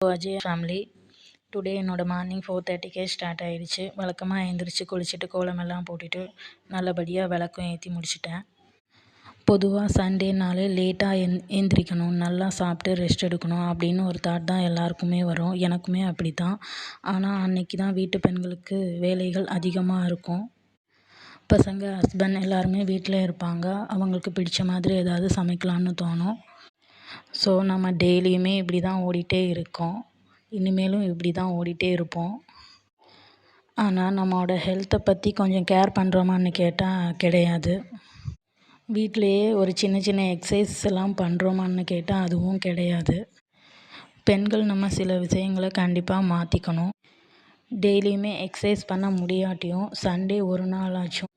Ajay family today என்னோட morning 4:30க்கே start ஆகிடுச்சு. வழக்கமாக எழுந்திரிச்சு குளிச்சுட்டு கோலமெல்லாம் போட்டுட்டு நல்லபடியாக விளக்கும் ஏற்றி முடிச்சிட்டேன். பொதுவாக சண்டேனாலே லேட்டாக எந்திரிக்கணும், நல்லா சாப்பிட்டு ரெஸ்ட் எடுக்கணும் அப்படின்னு ஒரு தாட் தான் எல்லாருக்குமே வரும். எனக்குமே அப்படி தான். ஆனால் அன்னைக்கு தான் வீட்டு பெண்களுக்கு வேலைகள் அதிகமாக இருக்கும். பசங்க, ஹஸ்பண்ட் எல்லாருமே வீட்டில் இருப்பாங்க. அவங்களுக்கு பிடிச்ச மாதிரி ஏதாவது சமைக்கலான்னு தோணும். ஸோ நம்ம டெய்லியுமே இப்படி தான் ஓடிட்டே இருக்கோம். இனிமேலும் இப்படி தான் ஓடிட்டே இருப்போம். ஆனால் நம்மளோட ஹெல்த்தை பற்றி கொஞ்சம் கேர் பண்ணுறோமான்னு கேட்டால் கிடையாது. வீட்டிலையே ஒரு சின்ன சின்ன எக்ஸசைஸ் எல்லாம் பண்ணுறோமான்னு கேட்டால் அதுவும் கிடையாது. பெண்கள் நம்ம சில விஷயங்களை கண்டிப்பாக மாற்றிக்கணும். டெய்லியுமே எக்ஸசைஸ் பண்ண முடியாட்டியும் சண்டே ஒரு நாளாச்சும்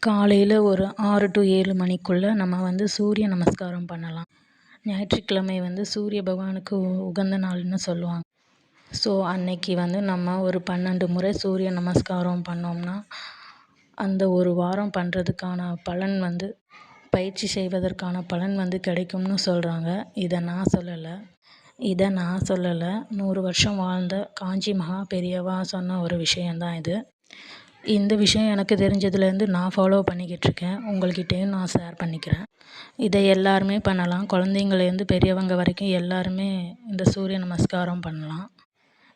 காலையில் ஒரு 6 to 7 மணிக்குள்ளே நம்ம சூரிய நமஸ்காரம் பண்ணலாம். ஞாயிற்றுக்கிழமை சூரிய பகவானுக்கு உகந்த நாள்னு சொல்லுவாங்க. ஸோ அன்னைக்கு நம்ம ஒரு 12 முறை சூரிய நமஸ்காரம் பண்ணோம்னா அந்த ஒரு வாரம் பண்ணுறதுக்கான பலன் பயிற்சி செய்வதற்கான பலன் கிடைக்கும்னு சொல்கிறாங்க. இதை நான் சொல்லலை. 100 வருஷம் வாழ்ந்த காஞ்சி மகா பெரியவா சொன்ன ஒரு விஷயந்தான் இது. இந்த விஷயம் எனக்கு தெரிஞ்சதுலேருந்து நான் ஃபாலோ பண்ணிக்கிட்டு இருக்கேன். உங்கள்கிட்டையும் நான் ஷேர் பண்ணிக்கிறேன். இதை எல்லாருமே பண்ணலாம். குழந்தைங்கள்லேருந்து பெரியவங்க வரைக்கும் எல்லாருமே இந்த சூரிய நமஸ்காரம் பண்ணலாம்.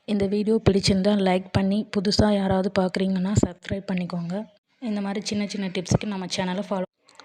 இந்த வீடியோ பிடிச்சிருந்தால் லைக் பண்ணி, புதுசாக யாராவது பார்க்குறீங்கன்னா சப்ஸ்கிரைப் பண்ணிக்கோங்க. இந்த மாதிரி சின்ன சின்ன டிப்ஸுக்கு நம்ம சேனலை ஃபாலோ